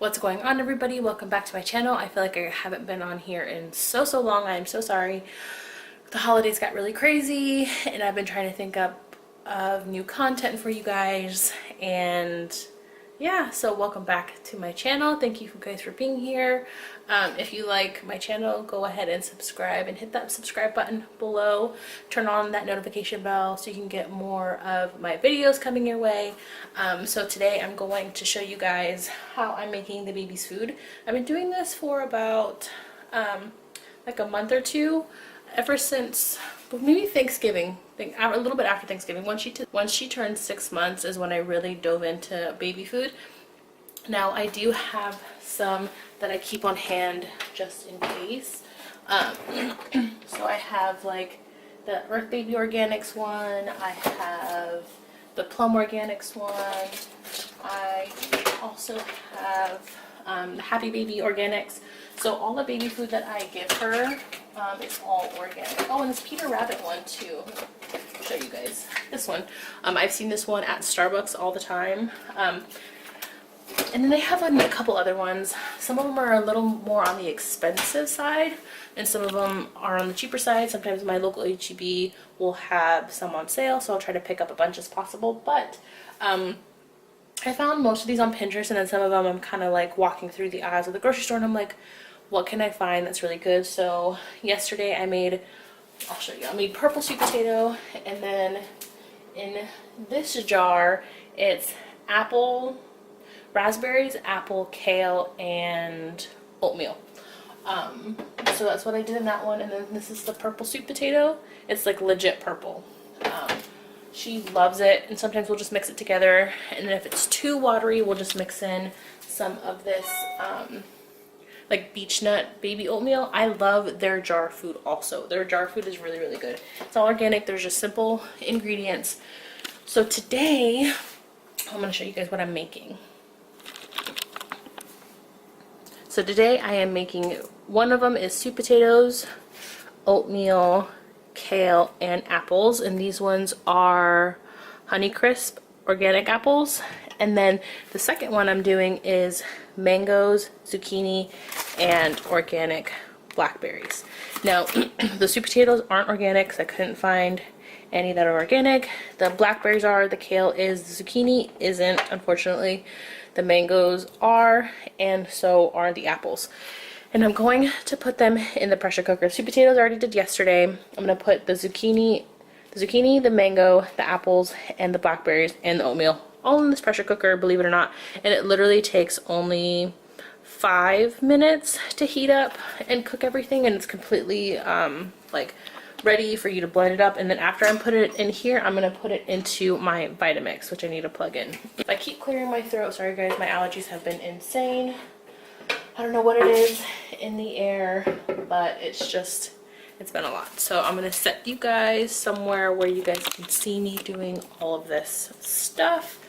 What's going on, everybody? Welcome back to my channel. I feel like I haven't been on here in so long. I am so sorry. The holidays got really crazy and I've been trying to think up of new content for you guys, and yeah, so welcome back to my channel. Thank you guys for being here. If you like my channel, go ahead and subscribe and hit that subscribe button below. Turn on that notification bell so you can get more of my videos coming your way. So today I'm going to show you guys how I'm making the baby's food. I've been doing this for about like a month or two, ever since maybe Thanksgiving, a little bit after Thanksgiving. Once she turned 6 months is when I really dove into baby food. Now I do have some that I keep on hand just in case. So I have like the Earth Baby Organics one, I have the Plum Organics one, I also have the Happy Baby Organics. So all the baby food that I give her is all organic. Oh, and this Peter Rabbit one too. I'll show you guys this one. I've seen this one at Starbucks all the time. And then they have a couple other ones. Some of them are a little more on the expensive side, and some of them are on the cheaper side. Sometimes my local HEB will have some on sale, so I'll try to pick up a bunch as possible. But I found most of these on Pinterest, and then some of them I'm kind of like walking through the aisles of the grocery store and I'm like, what can I find that's really good? So yesterday I'll show you, I made purple sweet potato, and then in this jar it's raspberries, apple, kale, and oatmeal. So that's what I did in that one. And then this is the purple sweet potato. It's like legit purple. She loves it, and sometimes we'll just mix it together, and then if it's too watery we'll just mix in some of this like beech nut baby oatmeal. I love their jar food also. Their jar food is really good. It's all organic. There's just simple ingredients. So today I'm going to show you guys what I'm making. So today I am making, one of them is sweet potatoes, oatmeal, kale, and apples, and these ones are Honeycrisp organic apples. And then the second one I'm doing is mangoes, zucchini, and organic blackberries. Now the sweet potatoes aren't organic because I couldn't find any that are organic. The blackberries are, the kale is, the zucchini isn't, unfortunately. The mangoes are, and so are the apples. And I'm going to put them in the pressure cooker. Sweet potatoes I already did yesterday. I'm going to put the zucchini, the mango, the apples, and the blackberries, and the oatmeal all in this pressure cooker, believe it or not. And it literally takes only 5 minutes to heat up and cook everything, and it's completely like ready for you to blend it up. And then after I put it in here, I'm going to put it into my Vitamix, which I need to plug in. If I keep clearing my throat, sorry guys, my allergies have been insane. I don't know what it is in the air, but it's been a lot. So I'm going to set you guys somewhere where you guys can see me doing all of this stuff.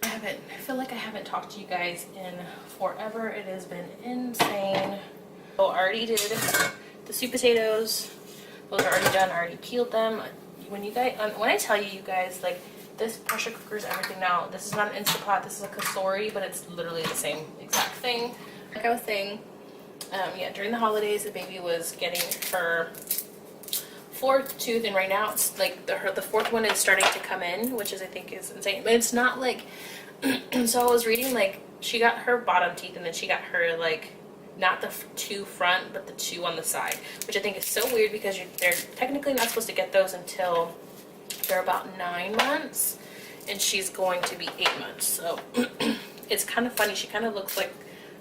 I feel like I haven't talked to you guys in forever. It has been insane. So I already did the sweet potatoes. Those are already done. I already peeled them. When I tell you guys, like, this pressure cooker is everything now. This is not an Instapot. This is a Kasori, but it's literally the same exact thing. Like I was saying, yeah, during the holidays, the baby was getting her 4th tooth, and right now it's like the 4th one is starting to come in, which I think is insane. But it's not like so I was reading, like, she got her bottom teeth, and then she got her, like, not the 2 front but the 2 on the side, which I think is so weird because they're technically not supposed to get those until they're about 9 months, and she's going to be 8 months. So it's kind of funny. She kind of looks like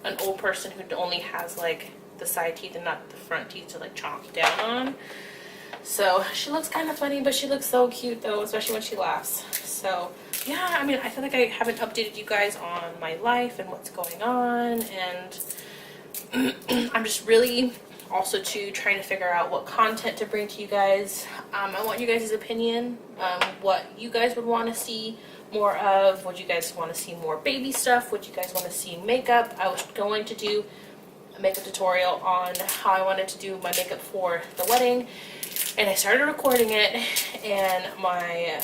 an old person who only has like the side teeth and not the front teeth to like chomp down on. So she looks kind of funny, but she looks so cute though, especially when she laughs. So yeah, I mean, I feel like I haven't updated you guys on my life and what's going on, and I'm just really also trying to figure out what content to bring to you guys. I want you guys' opinion, what you guys would want to see more of. Would you guys want to see more baby stuff? Would you guys want to see makeup? I was going to do a makeup tutorial on how I wanted to do my makeup for the wedding, and I started recording it, and my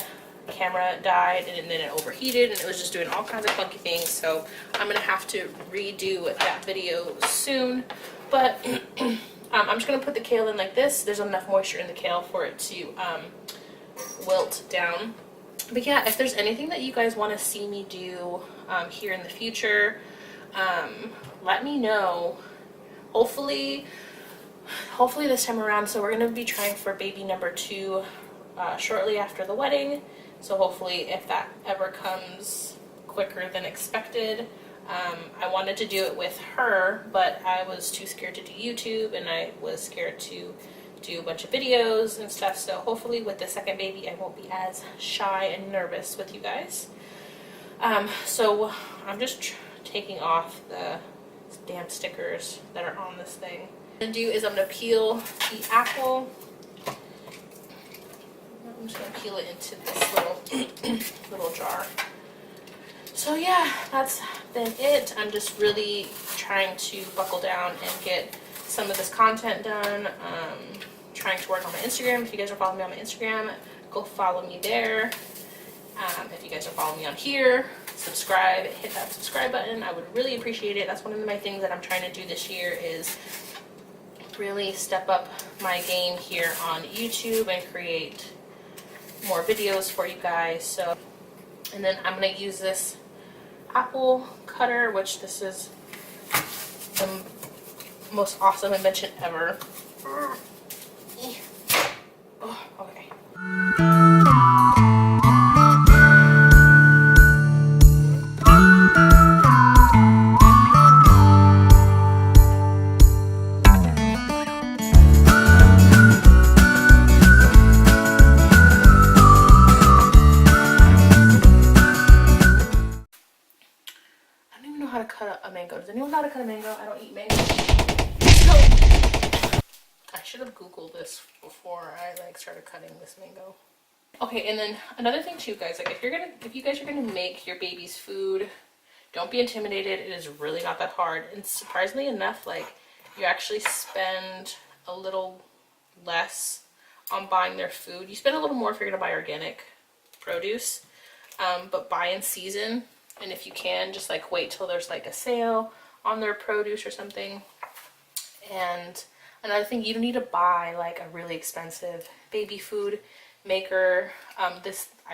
the camera died and then it overheated and it was just doing all kinds of funky things. So I'm gonna have to redo that video soon. But I'm just gonna put the kale in like this. There's enough moisture in the kale for it to wilt down. But yeah, if there's anything that you guys want to see me do here in the future, let me know. Hopefully this time around. So we're going to be trying for baby number 2 shortly after the wedding. So hopefully if that ever comes quicker than expected. I wanted to do it with her, but I was too scared to do YouTube, and I was scared to do a bunch of videos and stuff. So hopefully with the second baby I won't be as shy and nervous with you guys. So I'm just taking off the damn stickers that are on this thing. What I'm gonna do is I'm gonna peel the apple. I'm just gonna peel it into this little jar. So yeah, that's been it. I'm just really trying to buckle down and get some of this content done. Trying to work on my Instagram. If you guys are following me on my Instagram, go follow me there. If you guys are following me on here, subscribe, hit that subscribe button. I would really appreciate it. That's one of my things that I'm trying to do this year, is really step up my game here on YouTube and create more videos for you guys. So, and then I'm going to use this apple cutter, which this is the most awesome invention ever. Oh, okay. I don't even know how to cut a mango. Does anyone know how to cut a mango? I don't eat mango. I should have Googled this before I started cutting this mango. Okay, and then another thing too, guys, if you guys are gonna make your baby's food, don't be intimidated. It is really not that hard, and surprisingly enough, you actually spend a little less on buying their food. You spend a little more if you're gonna buy organic produce, but buy in season, and if you can, just wait till there's a sale on their produce or something. And another thing, you don't need to buy a really expensive baby food maker. I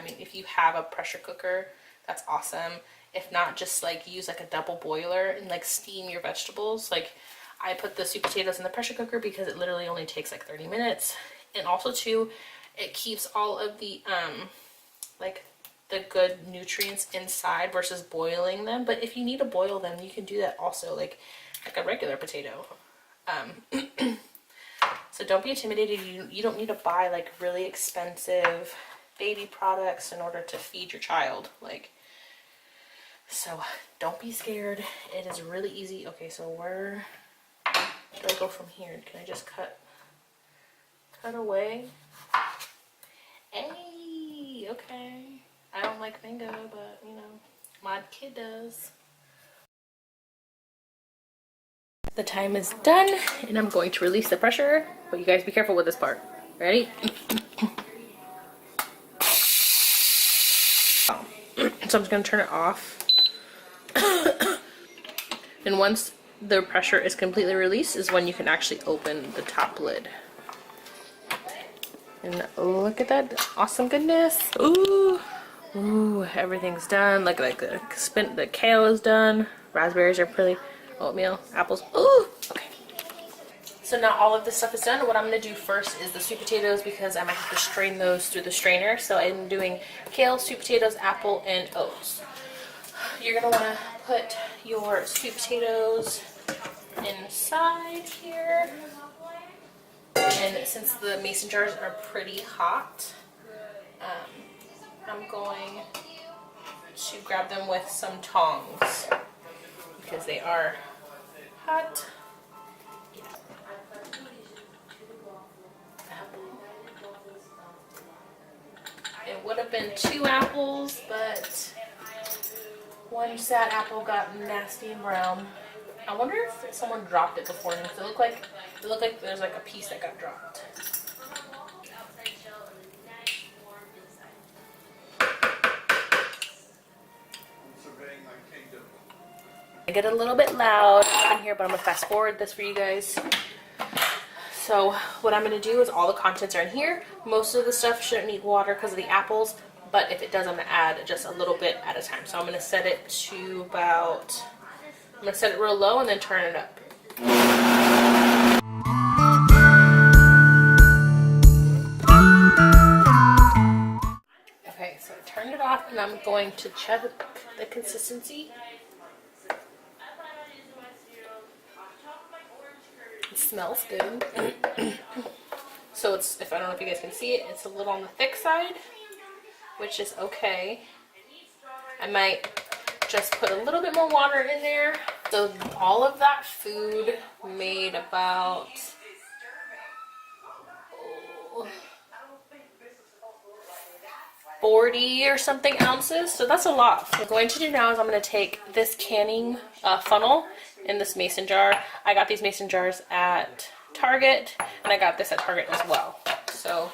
mean, if you have a pressure cooker, that's awesome. If not, just use a double boiler and steam your vegetables. I put the sweet potatoes in the pressure cooker because it literally only takes 30 minutes. And also too, it keeps all of the the good nutrients inside versus boiling them. But if you need to boil them, you can do that also, like a regular potato. So don't be intimidated. You don't need to buy really expensive baby products in order to feed your child. So don't be scared. It is really easy. Okay, so where do I go from here? Can I just cut away? Hey, okay. I don't like mango, but my kid does. The time is done, and I'm going to release the pressure, but you guys be careful with this part. Ready? So I'm just going to turn it off. And once the pressure is completely released is when you can actually open the top lid. And look at that awesome goodness. Ooh. Ooh, everything's done. The kale is done. Raspberries are pretty. Oatmeal, apples. Ooh, okay. So now all of this stuff is done. What I'm going to do first is the sweet potatoes, because I might have to strain those through the strainer. So I'm doing kale, sweet potatoes, apple, and oats. You're going to want to put your sweet potatoes inside here. And since the mason jars are pretty hot, I'm going to grab them with some tongs, because they are hot. Yeah. It would have been 2 apples, but one sad apple got nasty and brown. I wonder if someone dropped it before me, because it looked like there's a piece that got dropped. I get a little bit loud in here, but I'm gonna fast forward this for you guys. So what I'm gonna do is all the contents are in here. Most of the stuff shouldn't need water because of the apples, but if it does, I'm gonna add just a little bit at a time. So I'm gonna set it to about, I'm gonna set it real low and then turn it up. Okay, so I turned it off and I'm going to check the consistency. It smells good. So it's, if I don't know if you guys can see it, it's a little on the thick side, which is okay. I might just put a little bit more water in there. So all of that food made about 40 or something ounces, so that's a lot. What I'm going to do now is I'm going to take this canning funnel in this mason jar. I got these mason jars at Target, and I got this at Target as well. So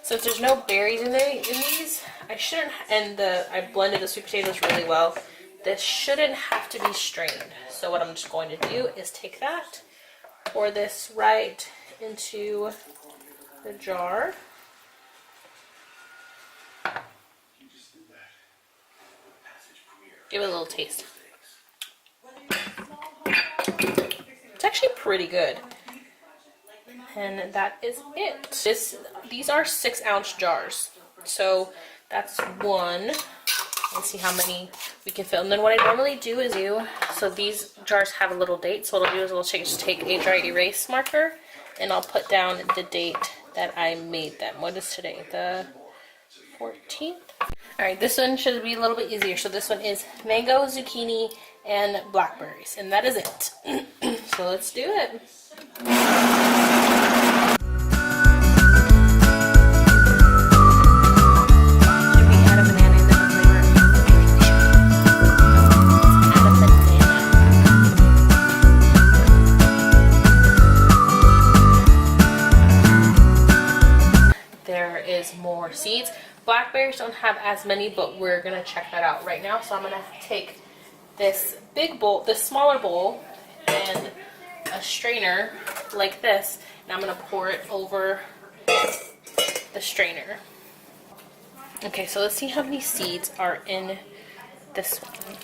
since there's no berries in these, I shouldn't, and I blended the sweet potatoes really well, this shouldn't have to be strained. So what I'm just going to do is take that, pour this right into the jar. Give it a little taste. It's actually pretty good. And that is it. These are 6-ounce jars. So that's one. Let's see how many we can fill. And then what I normally do is so these jars have a little date. So what I'll do is I'll just take a dry erase marker and I'll put down the date that I made them. What is today? The 14th? Alright, this one should be a little bit easier. So this one is mango, zucchini, and blackberries. And that is it. So let's do it. Should we add a banana in the flavor? Add a banana. There is more seeds. Blackberries don't have as many, but we're gonna check that out right now. So I'm gonna take this big bowl, this smaller bowl, and a strainer like this, and I'm gonna pour it over the strainer. Okay, so let's see how many seeds are in this one.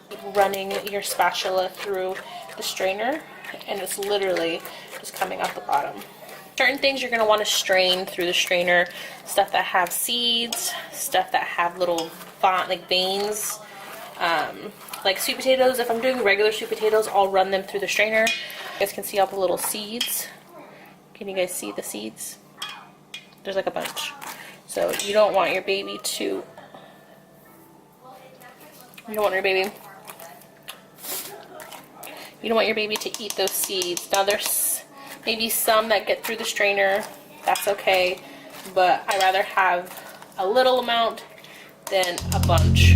Keep running your spatula through the strainer, and it's literally just coming out the bottom. Certain things you're going to want to strain through the strainer, stuff that have seeds, stuff that have little like veins, like sweet potatoes. If I'm doing regular sweet potatoes, I'll run them through the strainer. You guys can see all the little seeds. Can you guys see the seeds? There's like a bunch. So you don't want your baby to, you don't want your baby to eat those seeds. Now there's maybe some that get through the strainer, that's okay, but I rather have a little amount than a bunch.